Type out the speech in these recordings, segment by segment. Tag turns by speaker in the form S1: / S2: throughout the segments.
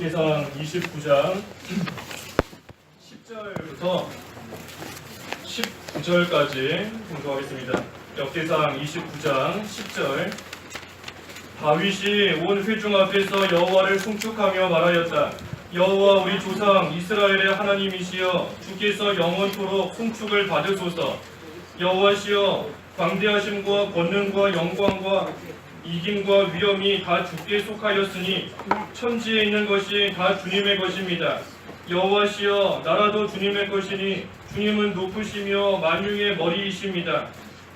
S1: 역대상 29장 10절부터 19절까지 공부하겠습니다. 역대상 29장 10절. 다윗이 온 회중 앞에서 여호와를 송축하며 말하였다. 여호와 우리 조상 이스라엘의 하나님이시여, 주께서 영원토록 송축을 받으소서. 여호와시여, 광대하심과 권능과 영광과 이김과 위엄이 다 주께 속하였으니 천지에 있는 것이 다 주님의 것입니다. 여호와시여, 나라도 주님의 것이니 주님은 높으시며 만유의 머리이십니다.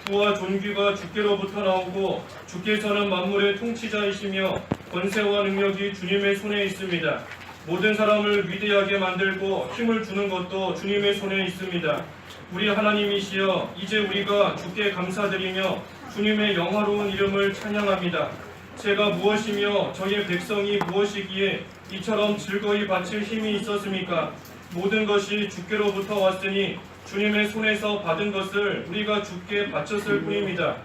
S1: 부와 존귀가 주께로부터 나오고 주께서는 만물의 통치자이시며 권세와 능력이 주님의 손에 있습니다. 모든 사람을 위대하게 만들고 힘을 주는 것도 주님의 손에 있습니다. 우리 하나님이시여, 이제 우리가 주께 감사드리며 주님의 영화로운 이름을 찬양합니다. 제가 무엇이며 저의 백성이 무엇이기에 이처럼 즐거이 바칠 힘이 있었습니까? 모든 것이 주께로부터 왔으니 주님의 손에서 받은 것을 우리가 주께 바쳤을 뿐입니다.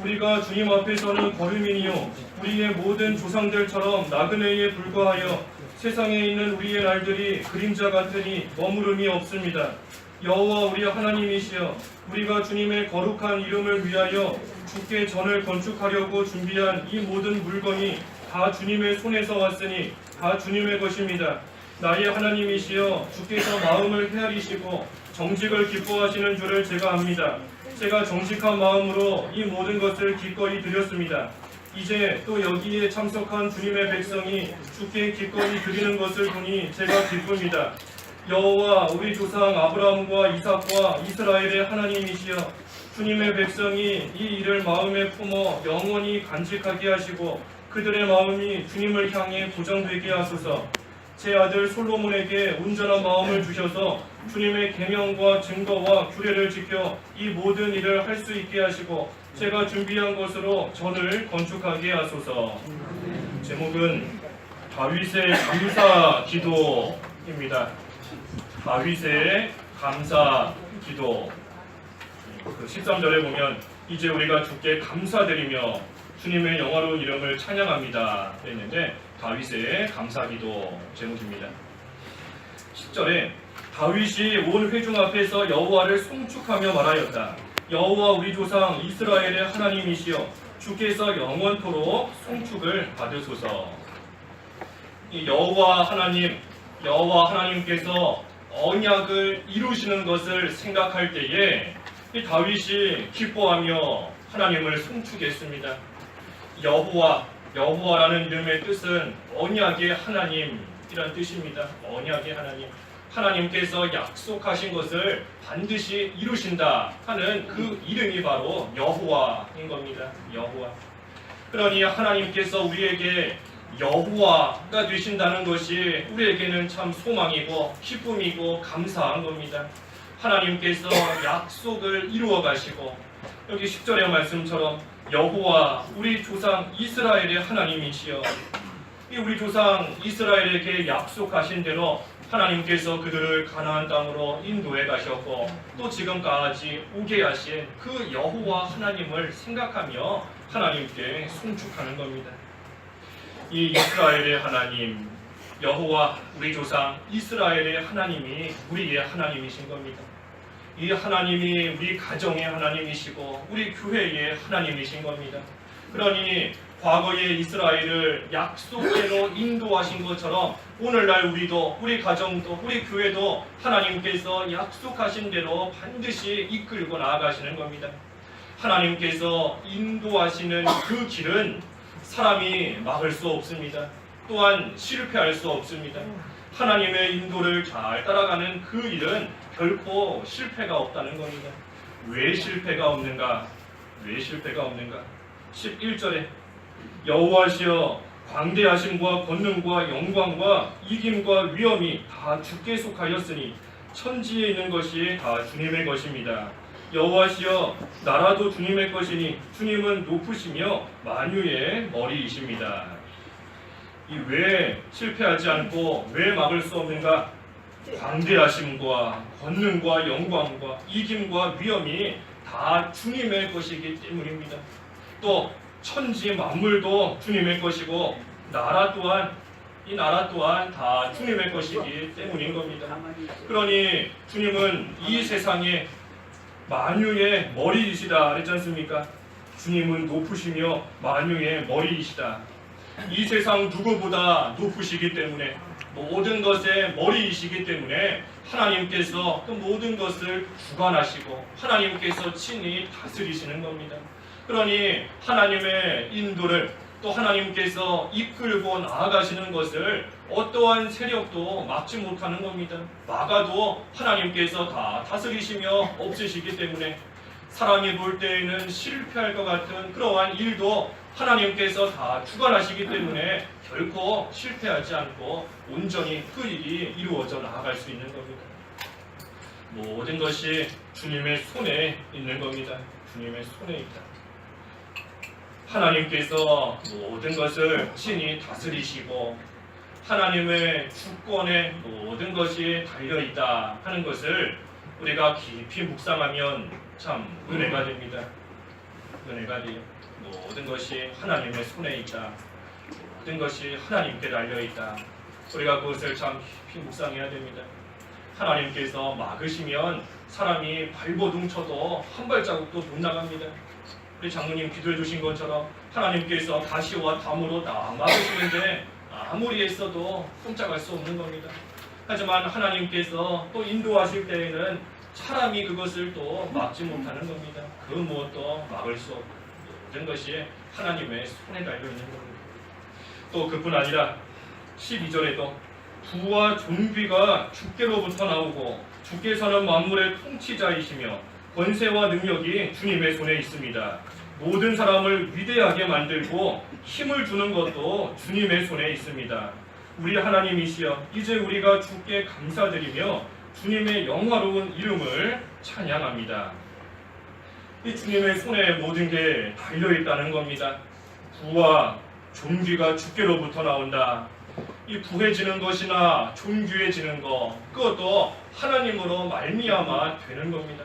S1: 우리가 주님 앞에서는 거류민이요, 우리의 모든 조상들처럼 나그네에 불과하여 세상에 있는 우리의 날들이 그림자 같으니 머무름이 없습니다. 여호와 우리 하나님이시여, 우리가 주님의 거룩한 이름을 위하여 주께 전을 건축하려고 준비한 이 모든 물건이 다 주님의 손에서 왔으니 다 주님의 것입니다. 나의 하나님이시여, 주께서 마음을 헤아리시고 정직을 기뻐하시는 줄을 제가 압니다. 제가 정직한 마음으로 이 모든 것을 기꺼이 드렸습니다. 이제 또 여기에 참석한 주님의 백성이 주께 기꺼이 드리는 것을 보니 제가 기쁩니다. 여호와 우리 조상 아브라함과 이삭과 이스라엘의 하나님이시여, 주님의 백성이 이 일을 마음에 품어 영원히 간직하게 하시고 그들의 마음이 주님을 향해 고정되게 하소서. 제 아들 솔로몬에게 온전한 마음을 주셔서 주님의 계명과 증거와 규례를 지켜 이 모든 일을 할 수 있게 하시고 제가 준비한 것으로 전을 건축하게 하소서. 제목은 다윗의 감사 기도입니다. 다윗의 감사 기도. 13절에 보면 이제 우리가 주께 감사드리며 주님의 영화로운 이름을 찬양합니다 했는데, 다윗의 감사기도 제목입니다. 10절에 다윗이 온 회중 앞에서 여호와를 송축하며 말하였다. 여호와 우리 조상 이스라엘의 하나님이시여, 주께서 영원토록 송축을 받으소서. 이 여호와 하나님께서 언약을 이루시는 것을 생각할 때에 이 다윗이 기뻐하며 하나님을 송축했습니다. 여호와라는 이름의 뜻은 언약의 하나님이란 뜻입니다. 언약의 하나님. 하나님께서 약속하신 것을 반드시 이루신다 하는 그 이름이 바로 여호와인 겁니다. 여호와. 그러니 하나님께서 우리에게 여호와가 되신다는 것이 우리에게는 참 소망이고 기쁨이고 감사한 겁니다. 하나님께서 약속을 이루어 가시고, 여기 10절의 말씀처럼 여호와 우리 조상 이스라엘의 하나님이시여, 우리 조상 이스라엘에게 약속하신 대로 하나님께서 그들을 가나안 땅으로 인도해 가셨고 또 지금까지 오게 하신 그 여호와 하나님을 생각하며 하나님께 송축하는 겁니다. 이 이스라엘의 하나님, 여호와 우리 조상 이스라엘의 하나님이 우리의 하나님이신 겁니다. 이 하나님이 우리 가정의 하나님이시고 우리 교회의 하나님이신 겁니다. 그러니 과거의 이스라엘을 약속대로 인도하신 것처럼 오늘날 우리도, 우리 가정도, 우리 교회도 하나님께서 약속하신 대로 반드시 이끌고 나아가시는 겁니다. 하나님께서 인도하시는 그 길은 사람이 막을 수 없습니다. 또한 실패할 수 없습니다. 하나님의 인도를 잘 따라가는 그 일은 결코 실패가 없다는 겁니다. 왜 실패가 없는가? 11절에 여호와시여, 광대하심과 권능과 영광과 이김과 위엄이 다 주께 속하였으니 천지에 있는 것이 다 주님의 것입니다. 여호와시여, 나라도 주님의 것이니 주님은 높으시며 만유의 머리이십니다. 이 왜 실패하지 않고 왜 막을 수 없는가? 광대하심과 권능과 영광과 이김과 위엄이 다 주님의 것이기 때문입니다. 또 천지 만물도 주님의 것이고 나라 또한 이 나라 또한 다 주님의 것이기 때문인 겁니다. 그러니 주님은 이 세상의 만유의 머리이시다 그랬지 않습니까? 주님은 높으시며 만유의 머리이시다. 이 세상 누구보다 높으시기 때문에 모든 것의 머리이시기 때문에 하나님께서 그 모든 것을 주관하시고 하나님께서 친히 다스리시는 겁니다. 그러니 하나님의 인도를 또 하나님께서 이끌고 나아가시는 것을 어떠한 세력도 막지 못하는 겁니다. 막아도 하나님께서 다 다스리시며 없으시기 때문에 사람이 볼 때에는 실패할 것 같은 그러한 일도 하나님께서 다 주관하시기 때문에 결코 실패하지 않고 온전히 그 일이 이루어져 나아갈 수 있는 겁니다. 모든 것이 주님의 손에 있는 겁니다. 주님의 손에 있다. 하나님께서 모든 것을 친히 다스리시고 하나님의 주권에 모든 것이 달려있다 하는 것을 우리가 깊이 묵상하면 참 은혜가 됩니다. 은혜가 돼요. 모든 것이 하나님의 손에 있다. 모든 것이 하나님께 달려있다. 우리가 그것을 참 깊이 묵상해야 됩니다. 하나님께서 막으시면 사람이 발버둥 쳐도 한 발자국도 못 나갑니다. 우리 장로님 기도해 주신 것처럼 하나님께서 가시와 담으로 다 막으시는데 아무리 애써도 꼼짝할 수 없는 겁니다. 하지만 하나님께서 또 인도하실 때에는 사람이 그것을 또 막지 못하는 겁니다. 그 무엇도 막을 수 없고 모든 것이 하나님의 손에 달려있는 겁니다. 또 그뿐 아니라 12절에도 부와 존귀가 주께로부터 나오고 주께서는 만물의 통치자이시며 권세와 능력이 주님의 손에 있습니다. 모든 사람을 위대하게 만들고 힘을 주는 것도 주님의 손에 있습니다. 우리 하나님이시여 이제 우리가 주께 감사드리며 주님의 영화로운 이름을 찬양합니다. 이 주님의 손에 모든 게 달려있다는 겁니다. 부와 존귀가 주께로부터 나온다. 이 부해지는 것이나 존귀해지는 것 그것도 하나님으로 말미암아 되는 겁니다.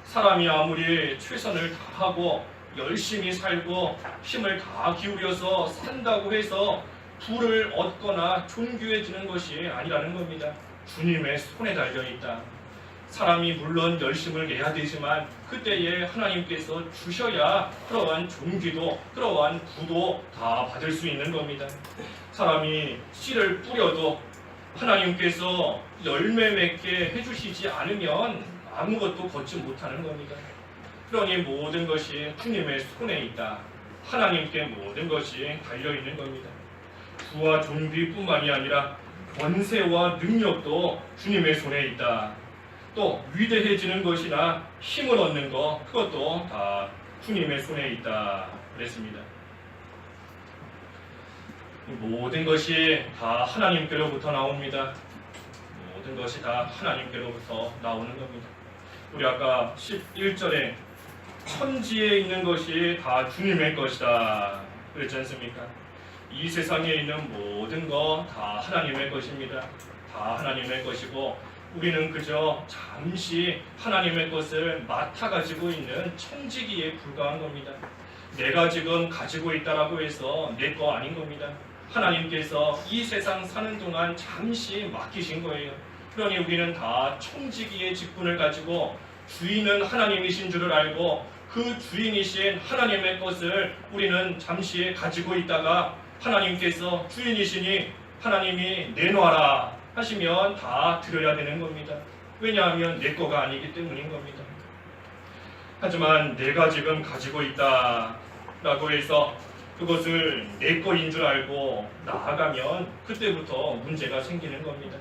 S1: 사람이 아무리 최선을 다하고 열심히 살고 힘을 다 기울여서 산다고 해서 부를 얻거나 존귀해지는 것이 아니라는 겁니다. 주님의 손에 달려있다. 사람이 물론 열심을 내야 되지만 그때에 하나님께서 주셔야 그러한 존귀도 그러한 부도 다 받을 수 있는 겁니다. 사람이 씨를 뿌려도 하나님께서 열매 맺게 해주시지 않으면 아무것도 걷지 못하는 겁니다. 그러니 모든 것이 주님의 손에 있다. 하나님께 모든 것이 달려있는 겁니다. 부와 존귀뿐만이 아니라 권세와 능력도 주님의 손에 있다. 또 위대해지는 것이나 힘을 얻는 것 그것도 다 주님의 손에 있다 그랬습니다. 모든 것이 다 하나님께로부터 나옵니다. 모든 것이 다 하나님께로부터 나오는 겁니다. 우리 아까 11절에 천지에 있는 것이 다 주님의 것이다 그랬지 않습니까? 이 세상에 있는 모든 거 다 하나님의 것입니다. 다 하나님의 것이고 우리는 그저 잠시 하나님의 것을 맡아 가지고 있는 천지기에 불과한 겁니다. 내가 지금 가지고 있다라고 해서 내 거 아닌 겁니다. 하나님께서 이 세상 사는 동안 잠시 맡기신 거예요. 그러니 우리는 다 천지기의 직분을 가지고 주인은 하나님이신 줄을 알고 그 주인이신 하나님의 것을 우리는 잠시 가지고 있다가 하나님께서 주인이시니 하나님이 내놔라 하시면 다 드려야 되는 겁니다. 왜냐하면 내 거가 아니기 때문인 겁니다. 하지만 내가 지금 가지고 있다라고 해서 그것을 내 거인 줄 알고 나아가면 그때부터 문제가 생기는 겁니다.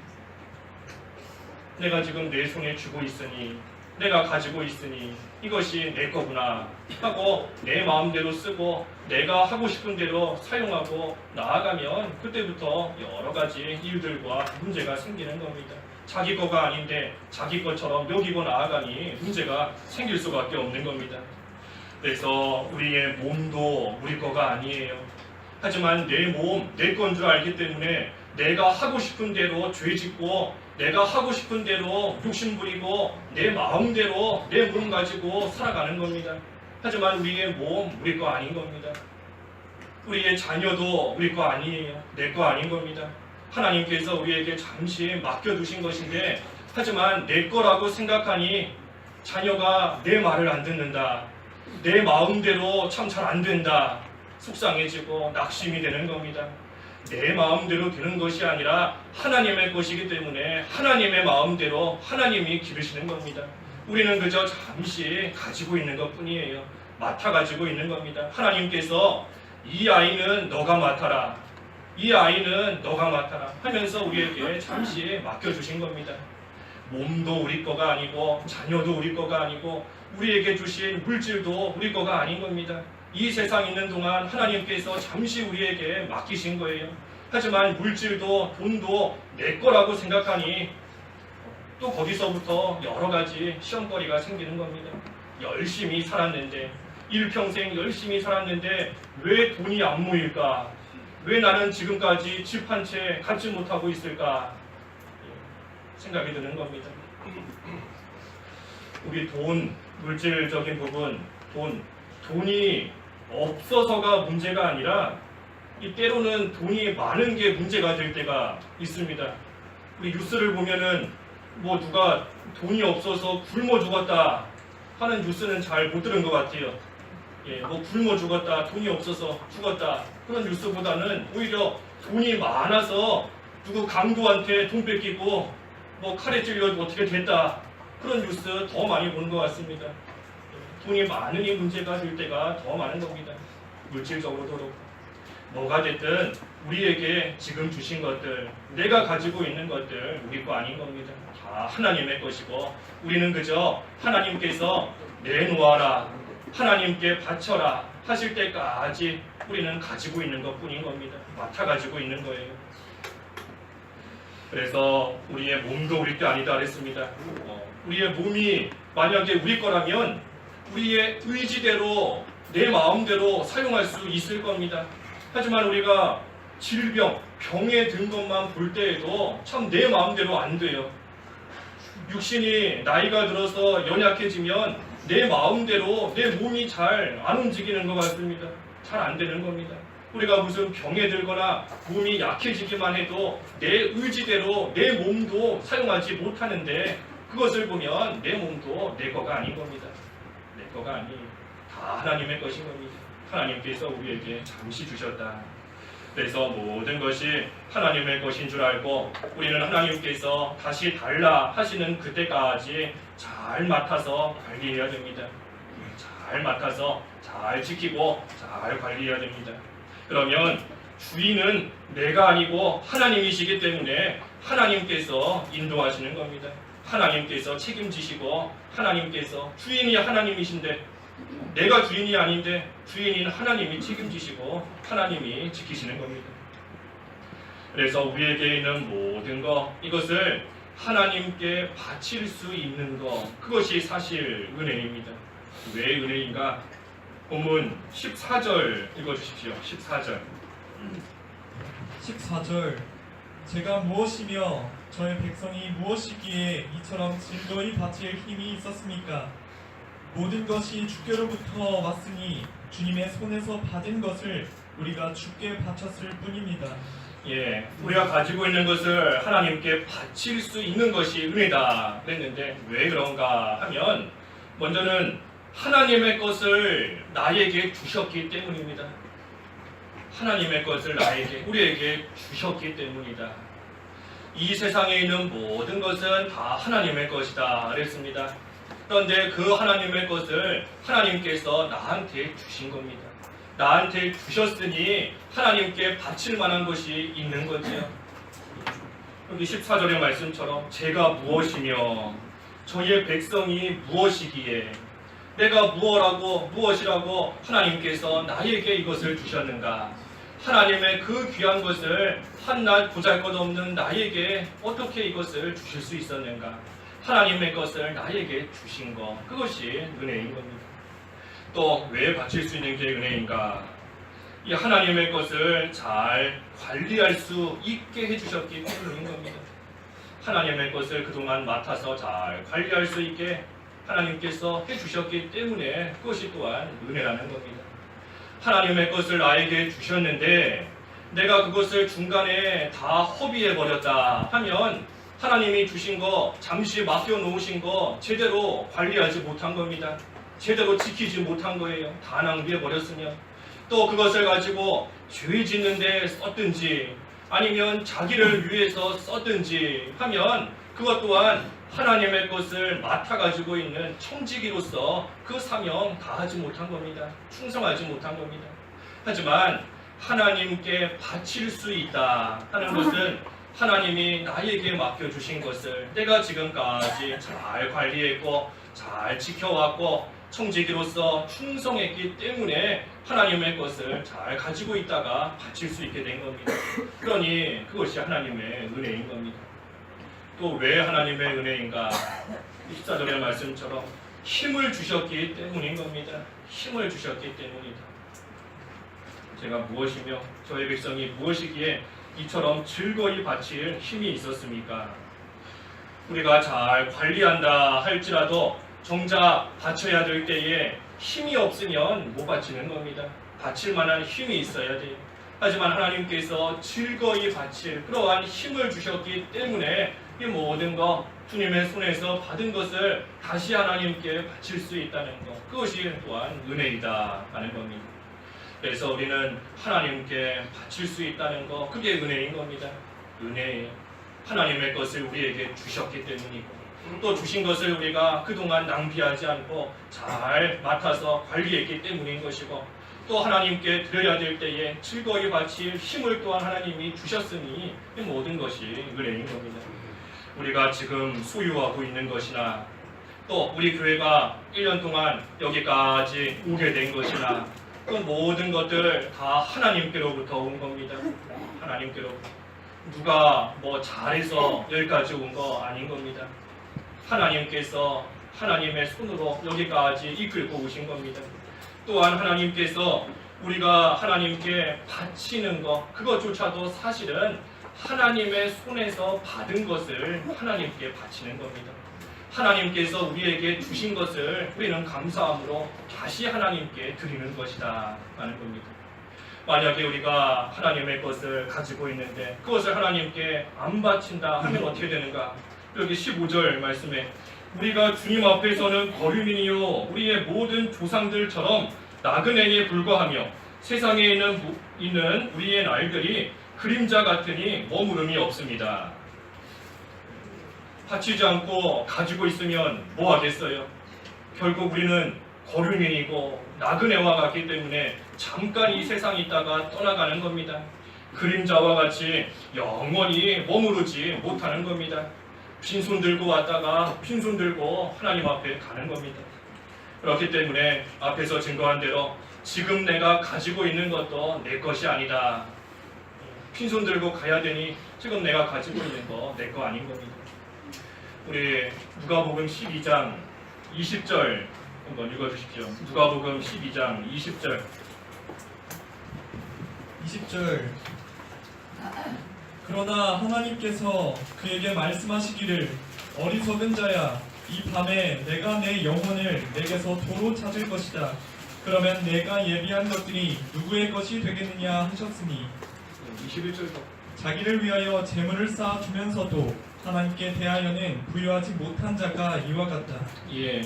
S1: 내가 지금 내 손에 쥐고 있으니 내가 가지고 있으니 이것이 내 거구나 하고 내 마음대로 쓰고 내가 하고 싶은 대로 사용하고 나아가면 그때부터 여러 가지 일들과 문제가 생기는 겁니다. 자기 거가 아닌데 자기 것처럼 여기고 나아가니 문제가 생길 수밖에 없는 겁니다. 그래서 우리의 몸도 우리 거가 아니에요. 하지만 내 몸, 내 건 줄 알기 때문에 내가 하고 싶은 대로 죄 짓고 내가 하고 싶은 대로 욕심 부리고 내 마음대로 내 몸 가지고 살아가는 겁니다. 하지만 우리의 몸, 우리 거 아닌 겁니다. 우리의 자녀도 우리 거 아니에요. 내 거 아닌 겁니다. 하나님께서 우리에게 잠시 맡겨두신 것인데, 하지만 내 거라고 생각하니 자녀가 내 말을 안 듣는다, 내 마음대로 참 잘 안 된다, 속상해지고 낙심이 되는 겁니다. 내 마음대로 되는 것이 아니라 하나님의 것이기 때문에 하나님의 마음대로 하나님이 기르시는 겁니다. 우리는 그저 잠시 가지고 있는 것뿐이에요. 맡아 가지고 있는 겁니다. 하나님께서 이 아이는 너가 맡아라, 이 아이는 너가 맡아라 하면서 우리에게 잠시 맡겨주신 겁니다. 몸도 우리 거가 아니고 자녀도 우리 거가 아니고 우리에게 주신 물질도 우리 거가 아닌 겁니다. 이 세상 있는 동안 하나님께서 잠시 우리에게 맡기신 거예요. 하지만 물질도 돈도 내 거라고 생각하니 또 거기서부터 여러 가지 시험거리가 생기는 겁니다. 열심히 살았는데, 일평생 열심히 살았는데 왜 돈이 안 모일까? 왜 나는 지금까지 집 한 채 갖지 못하고 있을까? 생각이 드는 겁니다. 우리 돈, 물질적인 부분, 돈이 없어서가 문제가 아니라 때로는 돈이 많은 게 문제가 될 때가 있습니다. 우리 뉴스를 보면은 누가 돈이 없어서 굶어 죽었다 하는 뉴스는 잘 못 들은 것 같아요. 굶어 죽었다, 돈이 없어서 죽었다 그런 뉴스보다는 오히려 돈이 많아서 누구 강도한테 돈 뺏기고 칼에 찔려 어떻게 됐다 그런 뉴스 더 많이 보는 것 같습니다. 돈이 많으니 문제가 될 때가 더 많은 겁니다. 물질적으로도 그렇고. 뭐가 됐든 우리에게 지금 주신 것들, 내가 가지고 있는 것들 우리 거 아닌 겁니다. 다 하나님의 것이고 우리는 그저 하나님께서 내놓아라, 하나님께 바쳐라 하실 때까지 우리는 가지고 있는 것뿐인 겁니다. 맡아 가지고 있는 거예요. 그래서 우리의 몸도 우리 게 아니다 그랬습니다. 우리의 몸이 만약에 우리 거라면 우리의 의지대로 내 마음대로 사용할 수 있을 겁니다. 하지만 우리가 병에 든 것만 볼 때에도 참 내 마음대로 안 돼요. 육신이 나이가 들어서 연약해지면 내 마음대로 내 몸이 잘 안 움직이는 것 같습니다. 잘 안 되는 겁니다. 우리가 무슨 병에 들거나 몸이 약해지기만 해도 내 의지대로 내 몸도 사용하지 못하는데, 그것을 보면 내 몸도 내 거가 아닌 겁니다. 내 거가 아니, 다 하나님의 것인 겁니다. 하나님께서 우리에게 잠시 주셨다. 그래서 모든 것이 하나님의 것인 줄 알고 우리는 하나님께서 다시 달라 하시는 그때까지 잘 맡아서 관리해야 됩니다. 잘 맡아서 잘 지키고 잘 관리해야 됩니다. 그러면 주인은 내가 아니고 하나님이시기 때문에 하나님께서 인도하시는 겁니다. 하나님께서 책임지시고 하나님께서 주인이 하나님이신데, 내가 주인이 아닌데 주인인 하나님이 책임지시고 하나님이 지키시는 겁니다. 그래서 우리에게 있는 모든 것, 이것을 하나님께 바칠 수 있는 것, 그것이 사실 은혜입니다. 왜 은혜인가? 본문 14절 읽어주십시오. 14절.
S2: 14절. 제가 무엇이며 저의 백성이 무엇이기에 이처럼 즐거이 바칠 힘이 있었습니까? 모든 것이 주께로부터 왔으니 주님의 손에서 받은 것을 우리가 주께 바쳤을 뿐입니다.
S1: 우리가 가지고 있는 것을 하나님께 바칠 수 있는 것이 은혜다 그랬는데, 왜 그런가 하면 먼저는 하나님의 것을 나에게 주셨기 때문입니다. 하나님의 것을 우리에게 주셨기 때문이다. 이 세상에 있는 모든 것은 다 하나님의 것이다 그랬습니다. 그런데 그 하나님의 것을 하나님께서 나한테 주신 겁니다. 나한테 주셨으니 하나님께 바칠 만한 것이 있는 거지요. 여기 14절의 말씀처럼 제가 무엇이며 저희의 백성이 무엇이기에, 내가 무엇이라고 하나님께서 나에게 이것을 주셨는가? 하나님의 그 귀한 것을 한낱 보잘것없는 나에게 어떻게 이것을 주실 수 있었는가? 하나님의 것을 나에게 주신 것, 그것이 은혜인 겁니다. 또 왜 바칠 수 있는 게 은혜인가? 이 하나님의 것을 잘 관리할 수 있게 해주셨기 때문인 겁니다. 하나님의 것을 그동안 맡아서 잘 관리할 수 있게 하나님께서 해주셨기 때문에 그것이 또한 은혜라는 겁니다. 하나님의 것을 나에게 주셨는데 내가 그것을 중간에 다 허비해 버렸다 하면 하나님이 주신 거, 잠시 맡겨 놓으신 거 제대로 관리하지 못한 겁니다. 제대로 지키지 못한 거예요. 다 낭비해 버렸으면. 또 그것을 가지고 죄 짓는 데 썼든지 아니면 자기를 위해서 썼든지 하면 그것 또한 하나님의 것을 맡아가지고 있는 청지기로서 그 사명 다하지 못한 겁니다. 충성하지 못한 겁니다. 하지만 하나님께 바칠 수 있다 하는 것은 하나님이 나에게 맡겨주신 것을 내가 지금까지 잘 관리했고 잘 지켜왔고 청지기로서 충성했기 때문에 하나님의 것을 잘 가지고 있다가 바칠 수 있게 된 겁니다. 그러니 그것이 하나님의 은혜인 겁니다. 또 왜 하나님의 은혜인가? 14절의 말씀처럼 힘을 주셨기 때문인 겁니다. 힘을 주셨기 때문이다. 제가 무엇이며 저의 백성이 무엇이기에 이처럼 즐거이 바칠 힘이 있었습니까? 우리가 잘 관리한다 할지라도 정작 바쳐야 될 때에 힘이 없으면 못 바치는 겁니다. 바칠 만한 힘이 있어야 돼요. 하지만 하나님께서 즐거이 바칠 그러한 힘을 주셨기 때문에 이 모든 것 주님의 손에서 받은 것을 다시 하나님께 바칠 수 있다는 것, 그것이 또한 은혜이다 하는 겁니다. 그래서 우리는 하나님께 바칠 수 있다는 것, 그게 은혜인 겁니다. 은혜예요. 하나님의 것을 우리에게 주셨기 때문이고 또 주신 것을 우리가 그동안 낭비하지 않고 잘 맡아서 관리했기 때문인 것이고 또 하나님께 드려야 될 때에 즐거이 바칠 힘을 또한 하나님이 주셨으니 이 모든 것이 은혜인 겁니다. 우리가 지금 소유하고 있는 것이나 또 우리 교회가 1년 동안 여기까지 오게 된 것이나 그 모든 것들 다 하나님께로부터 온 겁니다. 하나님께로부터. 누가 뭐 잘해서 여기까지 온 거 아닌 겁니다. 하나님께서 하나님의 손으로 여기까지 이끌고 오신 겁니다. 또한 하나님께서 우리가 하나님께 바치는 것, 그것조차도 사실은 하나님의 손에서 받은 것을 하나님께 바치는 겁니다. 하나님께서 우리에게 주신 것을 우리는 감사함으로 다시 하나님께 드리는 것이다 하는 겁니다. 만약에 우리가 하나님의 것을 가지고 있는데 그것을 하나님께 안 바친다 하면 어떻게 되는가? 여기 15절 말씀에 우리가 주님 앞에서는 거류민이요 우리의 모든 조상들처럼 나그네에 불과하며 세상에 있는 우리의 날들이 그림자 같으니 머무름이 없습니다. 바치지 않고 가지고 있으면 뭐 하겠어요? 결국 우리는 거류민이고 나그네와 같기 때문에 잠깐 이 세상에 있다가 떠나가는 겁니다. 그림자와 같이 영원히 머무르지 못하는 겁니다. 빈손 들고 왔다가 빈손 들고 하나님 앞에 가는 겁니다. 그렇기 때문에 앞에서 증거한 대로 지금 내가 가지고 있는 것도 내 것이 아니다. 빈손 들고 가야 되니 지금 내가 가지고 있는 거 내 거 아닌 겁니다. 우리 누가복음 12장 20절 한번 읽어주십시오. 누가복음 12장 20절
S2: 20절 그러나 하나님께서 그에게 말씀하시기를 어리석은 자야 이 밤에 내가 내 영혼을 내게서 도로 찾을 것이다. 그러면 내가 예비한 것들이 누구의 것이 되겠느냐 하셨으니
S1: 21절도
S2: 자기를 위하여 재물을 쌓아두면서도 하나님께 대하여는 부유하지 못한 자가 이와 같다.
S1: 예,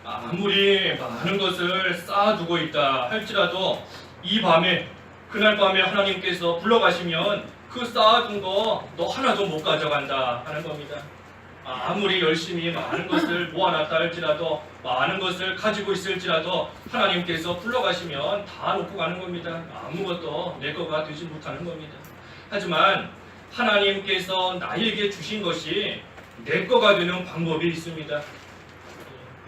S1: 아무리 많은 것을 쌓아두고 있다 할지라도 이 밤에 그날 밤에 하나님께서 불러가시면 그 쌓아둔 거 너 하나도 못 가져간다 하는 겁니다. 아무리 열심히 많은 것을 모아놨다 할지라도 많은 것을 가지고 있을지라도 하나님께서 불러가시면 다 놓고 가는 겁니다. 아무것도 내 거가 되지 못하는 겁니다. 하지만 하나님께서 나에게 주신 것이 내 거가 되는 방법이 있습니다.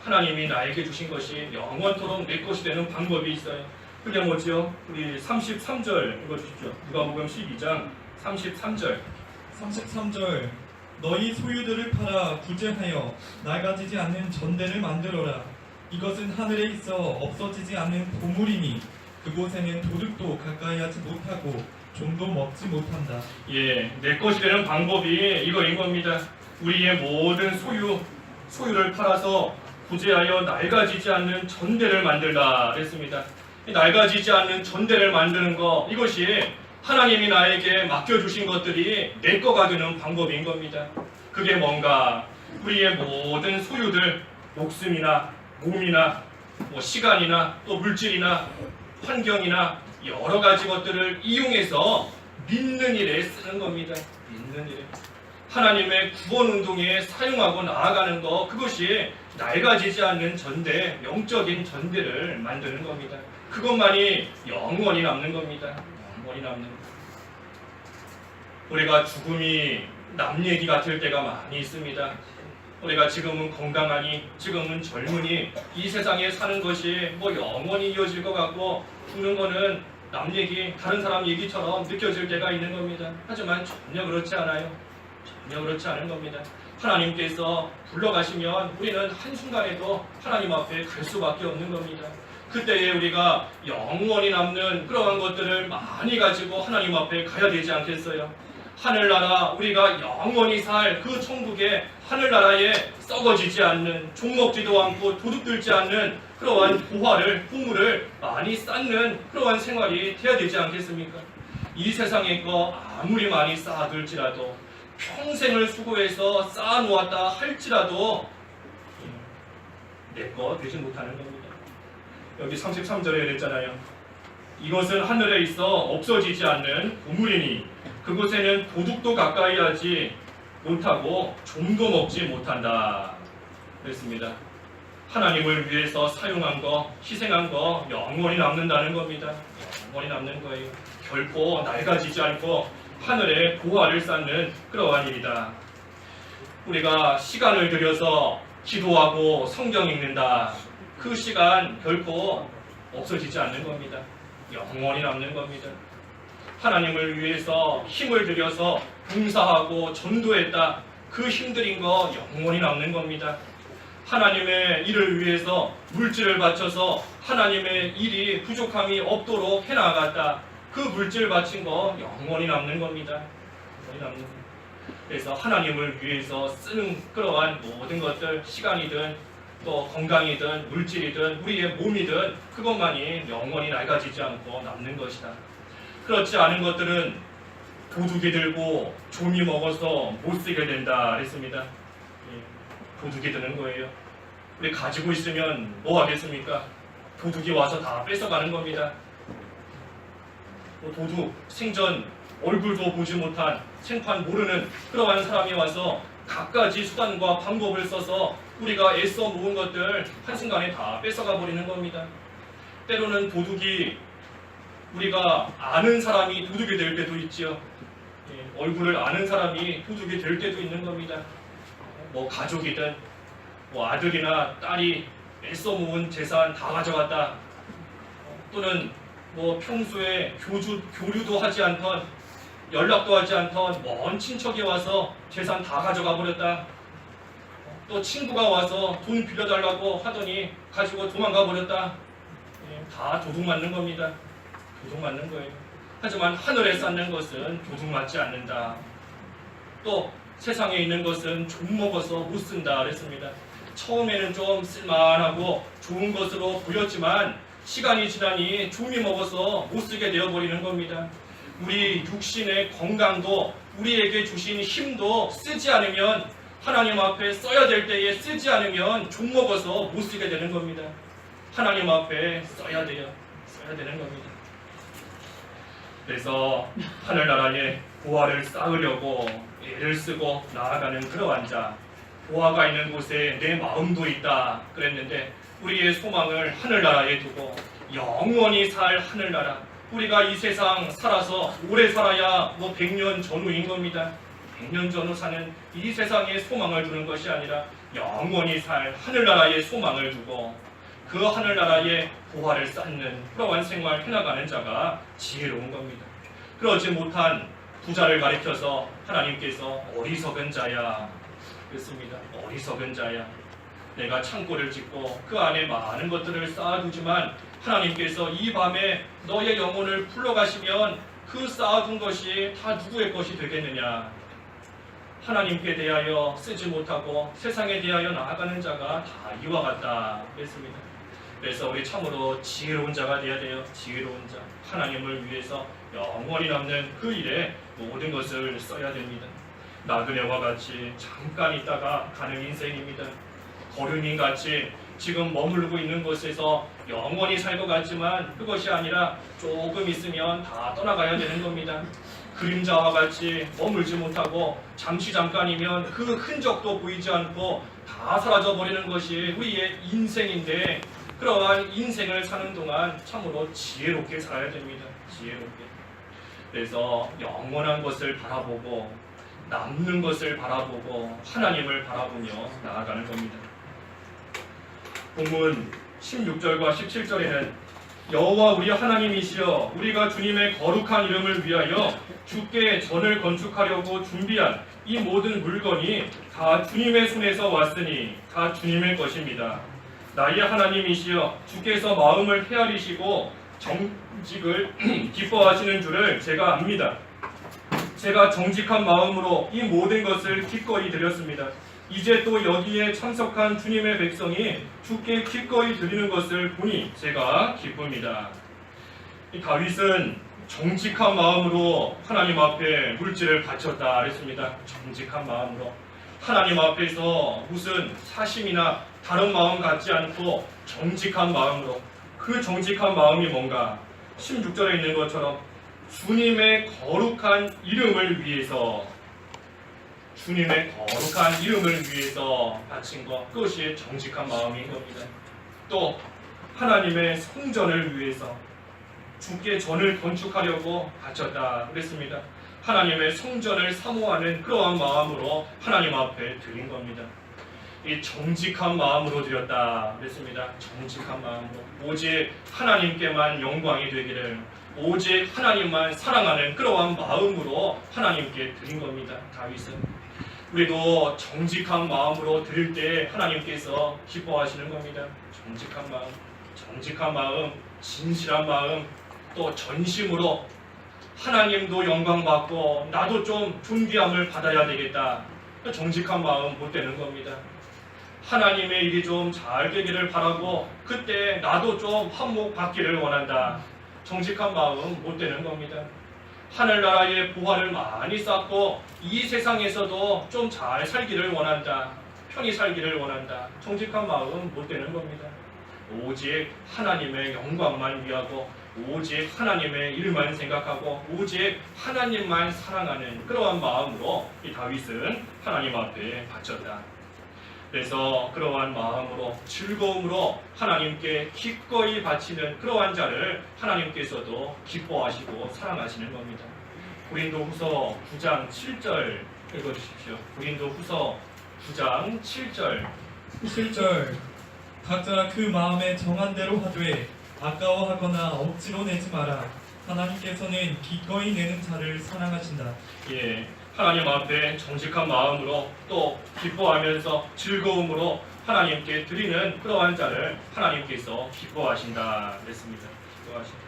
S1: 하나님이 나에게 주신 것이 영원토록 내 것이 되는 방법이 있어요. 그게 뭐죠? 우리 33절 읽어주십시오. 누가복음 12장 33절
S2: 33절 너희 소유들을 팔아 구제하여 낡아지지 않는 전대를 만들어라. 이것은 하늘에 있어 없어지지 않는 보물이니 그곳에는 도둑도 가까이 하지 못하고 좀도 먹지 못한다.
S1: 예, 내 것이 되는 방법이 이거인 겁니다. 우리의 모든 소유를 팔아서 구제하여 낡아지지 않는 전대를 만들다 그랬습니다. 이 낡아지지 않는 전대를 만드는 거, 이것이 하나님이 나에게 맡겨주신 것들이 내 거가 되는 방법인 겁니다. 그게 뭔가 우리의 모든 소유들, 목숨이나 몸이나 시간이나 또 물질이나 환경이나 여러 가지 것들을 이용해서 믿는 일에 쓰는 겁니다. 믿는 일에. 하나님의 구원 운동에 사용하고 나아가는 것, 그것이 낡아지지 않는 전대, 영적인 전대를 만드는 겁니다. 그것만이 영원히 남는 겁니다. 영원히 남는 것. 우리가 죽음이 남 얘기 같을 때가 많이 있습니다. 우리가 지금은 건강하니, 지금은 젊으니 이 세상에 사는 것이 영원히 이어질 것 같고 죽는 거는 남 얘기, 다른 사람 얘기처럼 느껴질 때가 있는 겁니다. 하지만 전혀 그렇지 않아요. 전혀 그렇지 않은 겁니다. 하나님께서 불러가시면 우리는 한순간에도 하나님 앞에 갈 수밖에 없는 겁니다. 그때에 우리가 영원히 남는 그러한 것들을 많이 가지고 하나님 앞에 가야 되지 않겠어요? 하늘나라, 우리가 영원히 살 그 천국의 하늘나라에 썩어지지 않는, 종먹지도 않고 도둑들지 않는 그러한 보물을 많이 쌓는 그러한 생활이 돼야 되지 않겠습니까? 이 세상의 거 아무리 많이 쌓아둘지라도, 평생을 수고해서 쌓아놓았다 할지라도 내 거 되지 못하는 겁니다. 여기 33절에 그랬잖아요. 이것은 하늘에 있어 없어지지 않는 보물이니 그곳에는 도둑도 가까이 하지 못하고 좀도 먹지 못한다. 그랬습니다. 하나님을 위해서 사용한 거, 희생한 거 영원히 남는다는 겁니다. 영원히 남는 거예요. 결코 낡아지지 않고 하늘에 보화를 쌓는 그러한 일이다. 우리가 시간을 들여서 기도하고 성경 읽는다. 그 시간 결코 없어지지 않는 겁니다. 영원히 남는 겁니다. 하나님을 위해서 힘을 들여서 봉사하고 전도했다. 그 힘들인 거 영원히 남는 겁니다. 하나님의 일을 위해서 물질을 바쳐서 하나님의 일이 부족함이 없도록 해나갔다. 그 물질 바친 거 영원히 남는 겁니다. 영원히 남는 겁니다. 그래서 하나님을 위해서 쓰는 그러한 모든 것들, 시간이든 또 건강이든 물질이든 우리의 몸이든 그것만이 영원히 낡아지지 않고 남는 것이다. 그렇지 않은 것들은 도둑이 들고 좀이 먹어서 못 쓰게 된다 그랬습니다. 도둑이 드는 거예요. 우리 가지고 있으면 뭐 하겠습니까? 도둑이 와서 다 뺏어가는 겁니다. 도둑, 생전 얼굴도 보지 못한, 생판 모르는 그러한 사람이 와서 갖가지 수단과 방법을 써서 우리가 애써 모은 것들 한순간에 다 뺏어가 버리는 겁니다. 때로는 도둑이, 우리가 아는 사람이 도둑이 될 때도 있지요. 얼굴을 아는 사람이 도둑이 될 때도 있는 겁니다. 가족이든 아들이나 딸이 애써 모은 재산 다 가져갔다. 또는 평소에 교류도 하지 않던, 연락도 하지 않던 먼 친척이 와서 재산 다 가져가 버렸다. 또 친구가 와서 돈 빌려달라고 하더니 가지고 도망가 버렸다. 다 도둑 맞는 겁니다. 도둑 맞는 거예요. 하지만 하늘에 쌓는 것은 도둑 맞지 않는다. 또 세상에 있는 것은 좀 먹어서 못 쓴다 그랬습니다. 처음에는 좀 쓸만하고 좋은 것으로 보였지만 시간이 지나니 좀이 먹어서 못 쓰게 되어버리는 겁니다. 우리 육신의 건강도, 우리에게 주신 힘도 쓰지 않으면, 하나님 앞에 써야 될 때에 쓰지 않으면 좀 먹어서 못 쓰게 되는 겁니다. 하나님 앞에 써야 돼요. 써야 되는 겁니다. 그래서 하늘나라에 보화를 쌓으려고 애를 쓰고 나아가는 그러한 자, 보화가 있는 곳에 내 마음도 있다 그랬는데 우리의 소망을 하늘나라에 두고 영원히 살 하늘나라, 우리가 이 세상 살아서 오래 살아야 100년 전후인 겁니다. 100년 전후 사는 이 세상에 소망을 두는 것이 아니라 영원히 살 하늘나라에 소망을 두고 그 하늘나라에 보화를 쌓는 그러한 생활을 해나가는 자가 지혜로운 겁니다. 그러지 못한 부자를 가리켜서 하나님께서 어리석은 자야 그랬습니다. 어리석은 자야. 내가 창고를 짓고 그 안에 많은 것들을 쌓아두지만 하나님께서 이 밤에 너의 영혼을 풀러가시면 그 쌓아둔 것이 다 누구의 것이 되겠느냐. 하나님께 대하여 쓰지 못하고 세상에 대하여 나아가는 자가 다 이와 같다 그랬습니다. 그래서 우리 참으로 지혜로운 자가 되어야 돼요. 지혜로운 자. 하나님을 위해서 영원히 남는 그 일에 모든 것을 써야 됩니다. 나그네와 같이 잠깐 있다가 가는 인생입니다. 거류민같이 지금 머무르고 있는 곳에서 영원히 살 것 같지만 그것이 아니라 조금 있으면 다 떠나가야 되는 겁니다. 그림자와 같이 머물지 못하고 잠깐이면 그 흔적도 보이지 않고 다 사라져 버리는 것이 우리의 인생인데, 그러한 인생을 사는 동안 참으로 지혜롭게 살아야 됩니다. 지혜롭게. 그래서 영원한 것을 바라보고 남는 것을 바라보고 하나님을 바라보며 나아가는 겁니다. 본문 16절과 17절에는 여호와 우리 하나님이시여 우리가 주님의 거룩한 이름을 위하여 주께 전을 건축하려고 준비한 이 모든 물건이 다 주님의 손에서 왔으니 다 주님의 것입니다. 나의 하나님이시여 주께서 마음을 헤아리시고 정직을 기뻐하시는 줄을 제가 압니다. 제가 정직한 마음으로 이 모든 것을 기꺼이 드렸습니다. 이제 또 여기에 참석한 주님의 백성이 주께 기꺼이 드리는 것을 보니 제가 기쁩니다. 이 다윗은 정직한 마음으로 하나님 앞에 물질을 바쳤다 했습니다. 정직한 마음으로 하나님 앞에서 무슨 사심이나 다른 마음 갖지 않고 정직한 마음으로. 그 정직한 마음이 뭔가 16절에 있는 것처럼 주님의 거룩한 이름을 위해서, 주님의 거룩한 이름을 위해서 바친 것, 그것이 정직한 마음인 겁니다. 또 하나님의 성전을 위해서 주께 전을 건축하려고 바쳤다 그랬습니다. 하나님의 성전을 사모하는 그러한 마음으로 하나님 앞에 드린 겁니다. 이 정직한 마음으로 드렸다 그랬습니다. 정직한 마음으로 오직 하나님께만 영광이 되기를, 오직 하나님만 사랑하는 그러한 마음으로 하나님께 드린 겁니다. 다윗은. 우리도 정직한 마음으로 드릴 때 하나님께서 기뻐하시는 겁니다. 정직한 마음, 정직한 마음, 진실한 마음, 또 전심으로 하나님도 영광 받고 나도 좀 존귀함을 받아야 되겠다. 정직한 마음 못 되는 겁니다. 하나님의 일이 좀 잘 되기를 바라고 그때 나도 좀 한몫 받기를 원한다. 정직한 마음 못 되는 겁니다. 하늘나라의 보화를 많이 쌓고 이 세상에서도 좀 잘 살기를 원한다. 편히 살기를 원한다. 정직한 마음 못 되는 겁니다. 오직 하나님의 영광만 위하고 오직 하나님의 일만 생각하고 오직 하나님만 사랑하는 그러한 마음으로 이 다윗은 하나님 앞에 바쳤다. 그래서 그러한 마음으로 즐거움으로 하나님께 기꺼이 바치는 그러한 자를 하나님께서도 기뻐하시고 사랑하시는 겁니다. 고린도후서 9장 7절 읽어주십시오. 고린도후서 9장 7절
S2: 7절 각자 그 마음에 정한 대로 하되 아까워하거나 억지로 내지 마라. 하나님께서는 기꺼이 내는 자를 사랑하신다.
S1: 예, 하나님 앞에 정직한 마음으로 또 기뻐하면서 즐거움으로 하나님께 드리는 그러한 자를 하나님께서 기뻐하신다 그랬습니다. 기뻐하신다.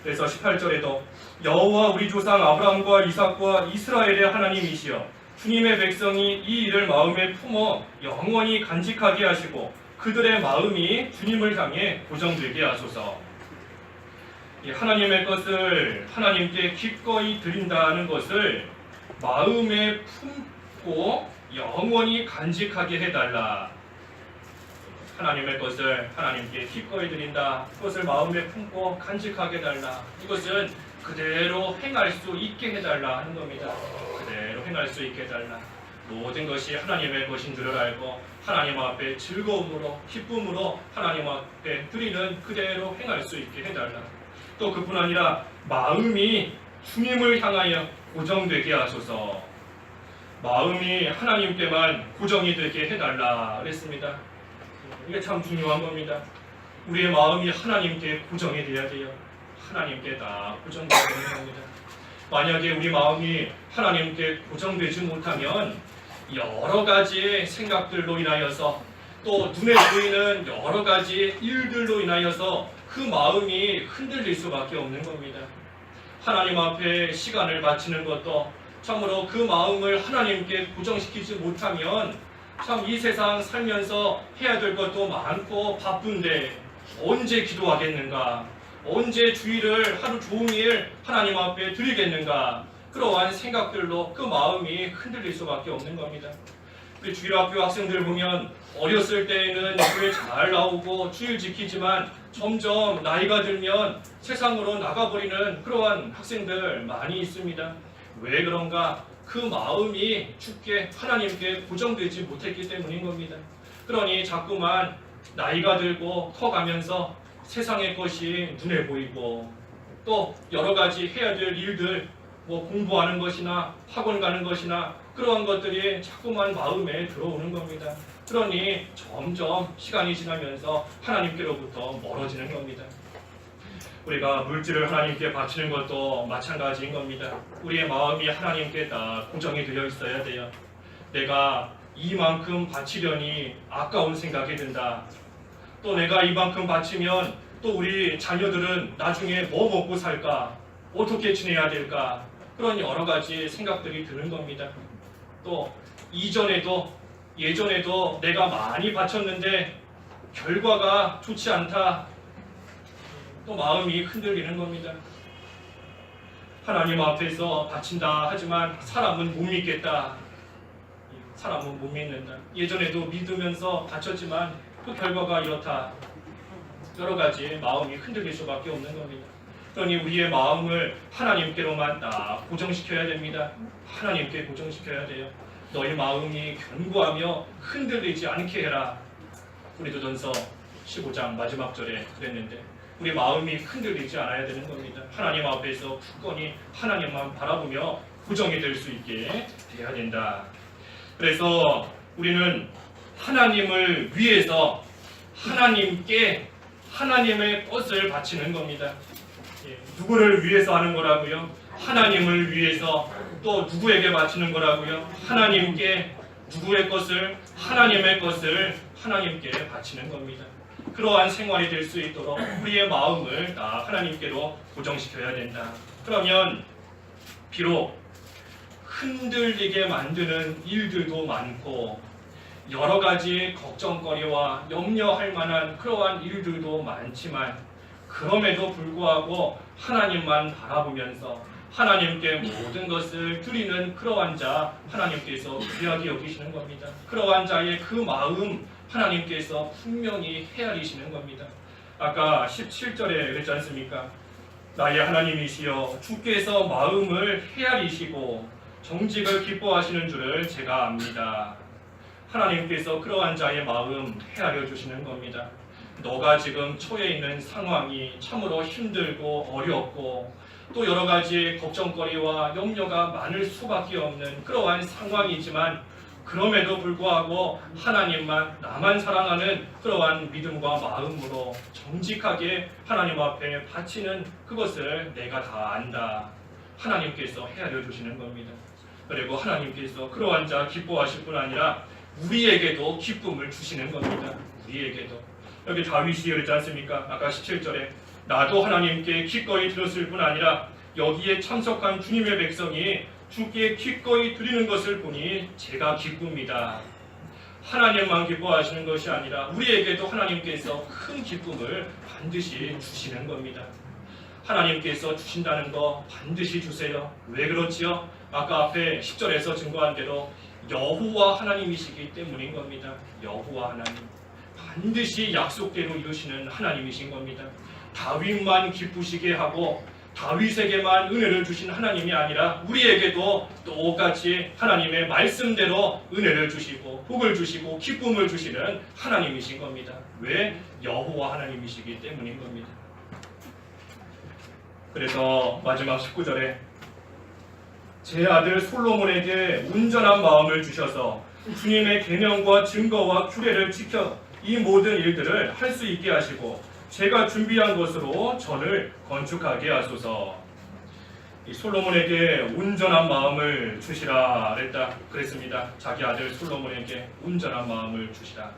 S1: 그래서 18절에도 여호와 우리 조상 아브라함과 이삭과 이스라엘의 하나님이시여 주님의 백성이 이 일을 마음에 품어 영원히 간직하게 하시고 그들의 마음이 주님을 향해 고정되게 하소서. 하나님의 것을 하나님께 기꺼이 드린다는 것을 마음에 품고 영원히 간직하게 해달라. 하나님의 것을 하나님께 기꺼이 드린다. 그것을 마음에 품고 간직하게 해달라. 이것은 그대로 행할 수 있게 해달라 하는 겁니다. 그대로 행할 수 있게 해달라. 모든 것이 하나님의 것인 줄을 알고 하나님 앞에 즐거움으로 기쁨으로 하나님 앞에 드리는 그대로 행할 수 있게 해달라. 또 그뿐 아니라 마음이 주님을 향하여 고정되게 하소서. 마음이 하나님께만 고정이 되게 해달라 그랬습니다. 이게 참 중요한 겁니다. 우리의 마음이 하나님께 고정이 돼야 돼요. 하나님께 다 고정되어야 되는 겁니다. 만약에 우리 마음이 하나님께 고정되지 못하면 여러 가지 생각들로 인하여서 또 눈에 보이는 여러 가지 일들로 인하여서 그 마음이 흔들릴 수밖에 없는 겁니다. 하나님 앞에 시간을 바치는 것도 참으로 그 마음을 하나님께 고정시키지 못하면 참 이 세상 살면서 해야 될 것도 많고 바쁜데 언제 기도하겠는가? 언제 주일을 하루 종일 하나님 앞에 드리겠는가? 그러한 생각들로 그 마음이 흔들릴 수밖에 없는 겁니다. 우리 주일학교 학생들 보면 어렸을 때에는 교회 잘 나오고 주일 지키지만 점점 나이가 들면 세상으로 나가버리는 그러한 학생들 많이 있습니다. 왜 그런가? 그 마음이 주께 하나님께 고정되지 못했기 때문인 겁니다. 그러니 자꾸만 나이가 들고 커가면서 세상의 것이 눈에 보이고 또 여러 가지 해야 될 일들 뭐 공부하는 것이나 학원 가는 것이나 그러한 것들이 자꾸만 마음에 들어오는 겁니다. 그러니 점점 시간이 지나면서 하나님께로부터 멀어지는 겁니다. 우리가 물질을 하나님께 바치는 것도 마찬가지인 겁니다. 우리의 마음이 하나님께 다 고정이 되어 있어야 돼요. 내가 이만큼 바치려니 아까운 생각이 든다. 또 내가 이만큼 바치면 또 우리 자녀들은 나중에 뭐 먹고 살까? 어떻게 지내야 될까? 그런 여러 가지 생각들이 드는 겁니다. 또 예전에도 내가 많이 바쳤는데 결과가 좋지 않다. 또 마음이 흔들리는 겁니다. 하나님 앞에서 바친다 하지만 사람은 못 믿겠다. 사람은 못 믿는다. 예전에도 믿으면서 바쳤지만 그 결과가 이렇다. 여러 가지 마음이 흔들릴 수밖에 없는 겁니다. 그러니 우리의 마음을 하나님께로만 딱 고정시켜야 됩니다. 하나님께 고정시켜야 돼요. 너희 마음이 견고하며 흔들리지 않게 해라. 고린도전서 15장 마지막 절에 그랬는데 우리 마음이 흔들리지 않아야 되는 겁니다. 하나님 앞에서 굳건히 하나님만 바라보며 고정이 될 수 있게 돼야 된다. 그래서 우리는 하나님을 위해서 하나님께 하나님의 것을 바치는 겁니다. 누구를 위해서 하는 거라고요? 하나님을 위해서. 또 누구에게 바치는 거라고요? 하나님께. 누구의 것을? 하나님의 것을 하나님께 바치는 겁니다. 그러한 생활이 될 수 있도록 우리의 마음을 다 하나님께로 고정시켜야 된다. 그러면 비록 흔들리게 만드는 일들도 많고 여러 가지 걱정거리와 염려할 만한 그러한 일들도 많지만 그럼에도 불구하고 하나님만 바라보면서 하나님께 모든 것을 드리는 그러한 자 하나님께서 귀하게 여기시는 겁니다. 그러한 자의 그 마음 하나님께서 분명히 헤아리시는 겁니다. 아까 17절에 그랬지 않습니까? 나의 하나님이시여 주께서 마음을 헤아리시고 정직을 기뻐하시는 줄을 제가 압니다. 하나님께서 그러한 자의 마음 헤아려 주시는 겁니다. 너가 지금 처해 있는 상황이 참으로 힘들고 어렵고 또 여러 가지 걱정거리와 염려가 많을 수밖에 없는 그러한 상황이지만 그럼에도 불구하고 하나님만 나만 사랑하는 그러한 믿음과 마음으로 정직하게 하나님 앞에 바치는 그것을 내가 다 안다. 하나님께서 헤아려 주시는 겁니다. 그리고 하나님께서 그러한 자 기뻐하실 뿐 아니라 우리에게도 기쁨을 주시는 겁니다. 우리에게도. 여기 다윗이 그랬지 않습니까? 아까 17절에 나도 하나님께 기꺼이 들었을 뿐 아니라 여기에 참석한 주님의 백성이 주께 기꺼이 드리는 것을 보니 제가 기쁩니다. 하나님만 기뻐하시는 것이 아니라 우리에게도 하나님께서 큰 기쁨을 반드시 주시는 겁니다. 하나님께서 주신다는 거 반드시 주세요. 왜 그렇지요? 아까 앞에 10절에서 증거한 대로 여호와 하나님이시기 때문인 겁니다. 여호와 하나님. 반드시 약속대로 이루시는 하나님이신 겁니다. 다윗만 기쁘시게 하고 다윗에게만 은혜를 주신 하나님이 아니라 우리에게도 똑같이 하나님의 말씀대로 은혜를 주시고 복을 주시고 기쁨을 주시는 하나님이신 겁니다. 왜? 여호와 하나님이시기 때문인 겁니다. 그래서 마지막 19절에 제 아들 솔로몬에게 온전한 마음을 주셔서 주님의 계명과 증거와 규례를 지켜 이 모든 일들을 할 수 있게 하시고 제가 준비한 것으로 전을 건축하게 하소서. 이 솔로몬에게 온전한 마음을 주시라 그랬습니다. 자기 아들 솔로몬에게 온전한 마음을 주시라.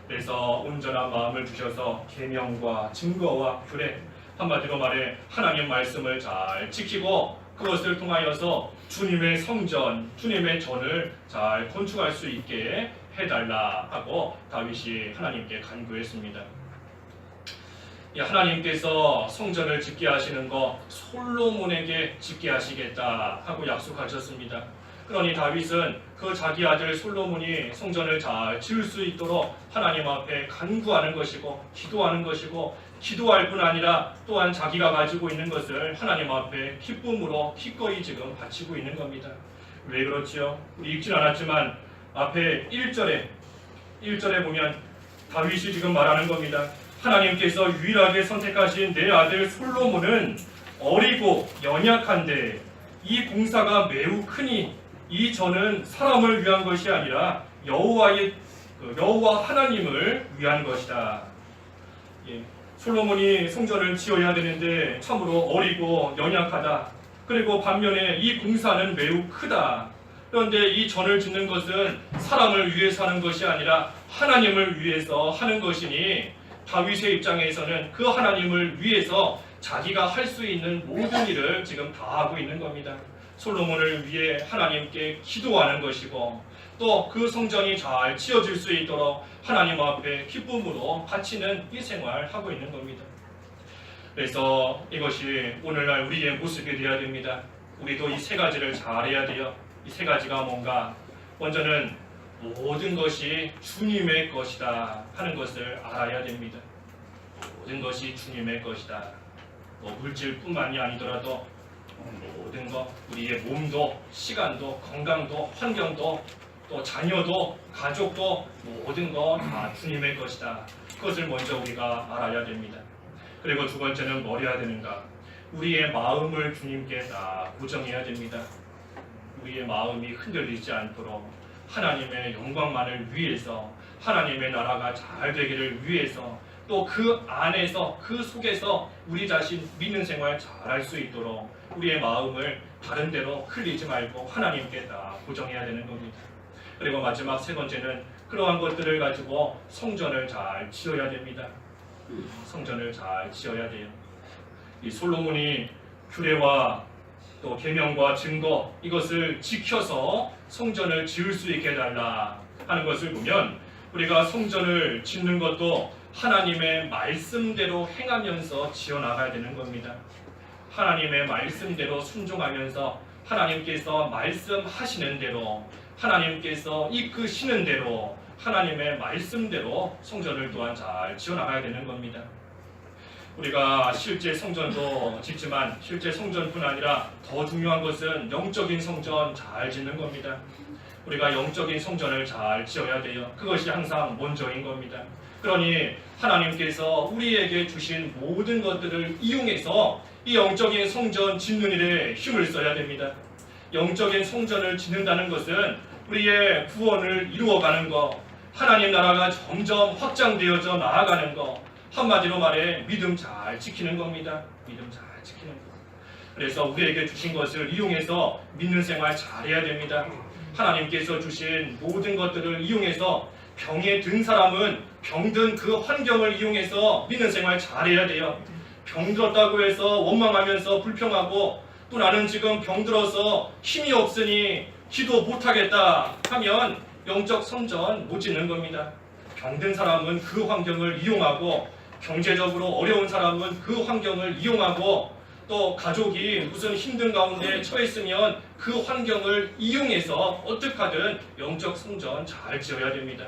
S1: 그래서 온전한 마음을 주셔서 계명과 증거와 규례, 한마디로 말해 하나님 말씀을 잘 지키고 그것을 통하여서 주님의 성전, 주님의 전을 잘 건축할 수 있게 해달라 하고 다윗이 하나님께 간구했습니다. 하나님께서 성전을 짓게 하시는 거 솔로몬에게 짓게 하시겠다 하고 약속하셨습니다. 그러니 다윗은 그 자기 아들 솔로몬이 성전을 잘 지을 수 있도록 하나님 앞에 간구하는 것이고 기도하는 것이고, 기도할 뿐 아니라 또한 자기가 가지고 있는 것을 하나님 앞에 기쁨으로 기꺼이 지금 바치고 있는 겁니다. 왜 그렇지요? 우리 읽진 않았지만 앞에 1절에 보면 다윗이 지금 말하는 겁니다. 하나님께서 유일하게 선택하신 내 아들 솔로몬은 어리고 연약한데 이 공사가 매우 크니 이 전은 사람을 위한 것이 아니라 여호와 하나님을 위한 것이다. 솔로몬이 성전을 지어야 되는데 참으로 어리고 연약하다. 그리고 반면에 이 공사는 매우 크다. 그런데 이 전을 짓는 것은 사람을 위해서 하는 것이 아니라 하나님을 위해서 하는 것이니 다윗의 입장에서는 그 하나님을 위해서 자기가 할 수 있는 모든 일을 지금 다 하고 있는 겁니다. 솔로몬을 위해 하나님께 기도하는 것이고, 또 그 성전이 잘 지어질 수 있도록 하나님 앞에 기쁨으로 바치는 이 생활을 하고 있는 겁니다. 그래서 이것이 오늘날 우리의 모습이 되어야 됩니다. 우리도 이 세 가지를 잘해야 돼요. 이 세 가지가 뭔가? 먼저는 모든 것이 주님의 것이다 하는 것을 알아야 됩니다. 모든 것이 주님의 것이다. 물질뿐만이 아니더라도 모든 것, 우리의 몸도, 시간도, 건강도, 환경도, 또 자녀도, 가족도 모든 것 다 주님의 것이다. 그것을 먼저 우리가 알아야 됩니다. 그리고 두 번째는 뭘 해야 되는가? 우리의 마음을 주님께 다 고정해야 됩니다. 우리의 마음이 흔들리지 않도록 하나님의 영광만을 위해서, 하나님의 나라가 잘 되기를 위해서, 또 그 안에서, 그 속에서 우리 자신 믿는 생활 잘 할 수 있도록 우리의 마음을 다른 데로 흘리지 말고 하나님께 다 고정해야 되는 겁니다. 그리고 마지막 세 번째는 그러한 것들을 가지고 성전을 잘 지어야 됩니다. 성전을 잘 지어야 돼요. 이 솔로몬이 규례와 또 계명과 증거, 이것을 지켜서 성전을 지을 수 있게 해달라 하는 것을 보면, 우리가 성전을 짓는 것도 하나님의 말씀대로 행하면서 지어나가야 되는 겁니다. 하나님의 말씀대로 순종하면서 하나님께서 말씀하시는 대로, 하나님께서 이끄시는 대로, 하나님의 말씀대로 성전을 또한 잘 지어나가야 되는 겁니다. 우리가 실제 성전도 짓지만 실제 성전뿐 아니라 더 중요한 것은 영적인 성전 잘 짓는 겁니다. 우리가 영적인 성전을 잘 지어야 돼요. 그것이 항상 먼저인 겁니다. 그러니 하나님께서 우리에게 주신 모든 것들을 이용해서 이 영적인 성전 짓는 일에 힘을 써야 됩니다. 영적인 성전을 짓는다는 것은 우리의 구원을 이루어가는 것, 하나님 나라가 점점 확장되어져 나아가는 것, 한마디로 말해 믿음 잘 지키는 겁니다. 믿음 잘 지키는 것. 그래서 우리에게 주신 것을 이용해서 믿는 생활 잘해야 됩니다. 하나님께서 주신 모든 것들을 이용해서 병에 든 사람은 병든 그 환경을 이용해서 믿는 생활 잘해야 돼요. 병들었다고 해서 원망하면서 불평하고, 또 나는 지금 병들어서 힘이 없으니 기도 못하겠다 하면 영적 성전 못 짓는 겁니다. 병든 사람은 그 환경을 이용하고, 경제적으로 어려운 사람은 그 환경을 이용하고, 또 가족이 무슨 힘든 가운데 처해 있으면 그 환경을 이용해서 어떻게 하든 영적 성전 잘 지어야 됩니다.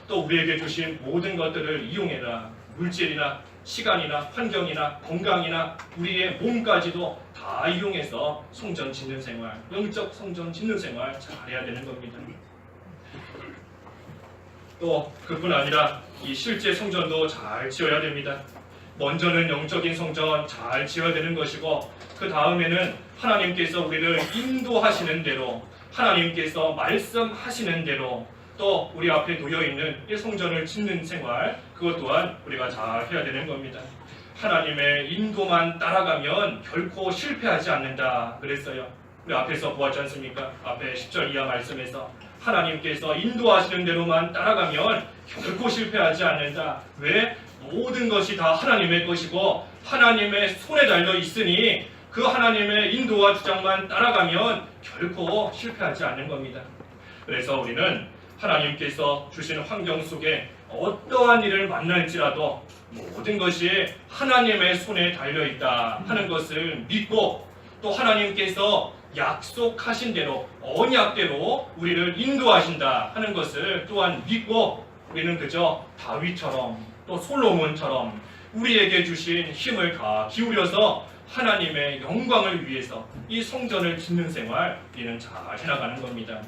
S1: 또 우리에게 주신 모든 것들을 이용해라. 물질이나 시간이나 환경이나 건강이나 우리의 몸까지도 다 이용해서 성전 짓는 생활, 영적 성전 짓는 생활 잘해야 되는 겁니다. 또 그뿐 아니라 이 실제 성전도 잘 지어야 됩니다. 먼저는 영적인 성전 잘 지어야 되는 것이고, 그 다음에는 하나님께서 우리를 인도하시는 대로, 하나님께서 말씀하시는 대로, 또 우리 앞에 놓여있는 이 성전을 짓는 생활, 그것 또한 우리가 잘 해야 되는 겁니다. 하나님의 인도만 따라가면 결코 실패하지 않는다 그랬어요. 우리 앞에서 보았지 않습니까? 앞에 10절 이하 말씀에서 하나님께서 인도하시는 대로만 따라가면 결코 실패하지 않는다. 왜? 모든 것이 다 하나님의 것이고 하나님의 손에 달려 있으니 그 하나님의 인도와 주장만 따라가면 결코 실패하지 않는 겁니다. 그래서 우리는 하나님께서 주신 환경 속에 어떠한 일을 만날지라도 모든 것이 하나님의 손에 달려있다 하는 것을 믿고, 또 하나님께서 약속하신 대로 언약대로 우리를 인도하신다 하는 것을 또한 믿고, 우리는 그저 다윗처럼 또 솔로몬처럼 우리에게 주신 힘을 다 기울여서 하나님의 영광을 위해서 이 성전을 짓는 생활 우리는 잘 해나가는 겁니다.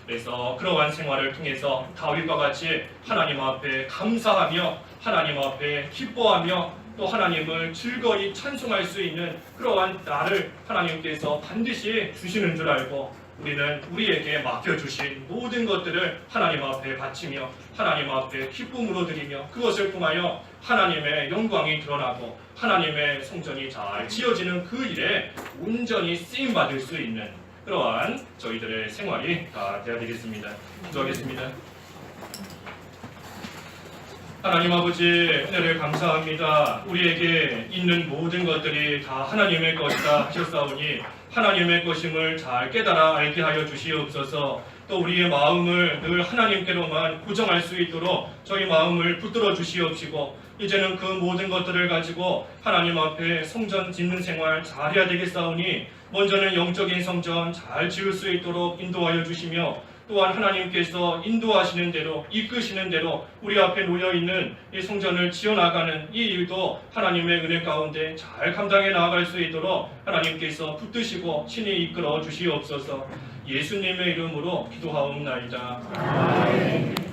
S1: 그래서 그러한 생활을 통해서 다윗과 같이 하나님 앞에 감사하며 하나님 앞에 기뻐하며 또 하나님을 즐거이 찬송할 수 있는 그러한 날을 하나님께서 반드시 주시는 줄 알고, 우리는 우리에게 맡겨주신 모든 것들을 하나님 앞에 바치며 하나님 앞에 기쁨으로 드리며, 그것을 통하여 하나님의 영광이 드러나고 하나님의 성전이 잘 지어지는 그 일에 온전히 쓰임받을 수 있는 그러한 저희들의 생활이 다 되어야 되겠습니다. 기도하겠습니다. 하나님 아버지, 은혜를 감사합니다. 우리에게 있는 모든 것들이 다 하나님의 것이다 하셨사오니 하나님의 것임을 잘 깨달아 알게 하여 주시옵소서. 또 우리의 마음을 늘 하나님께로만 고정할 수 있도록 저희 마음을 붙들어 주시옵시고, 이제는 그 모든 것들을 가지고 하나님 앞에 성전 짓는 생활 잘해야 되겠사오니 먼저는 영적인 성전 잘 지을 수 있도록 인도하여 주시며, 또한 하나님께서 인도하시는 대로 이끄시는 대로 우리 앞에 놓여있는 이 성전을 지어나가는 이 일도 하나님의 은혜 가운데 잘 감당해 나아갈 수 있도록 하나님께서 붙드시고 친히 이끌어 주시옵소서. 예수님의 이름으로 기도하옵나이다. 아멘.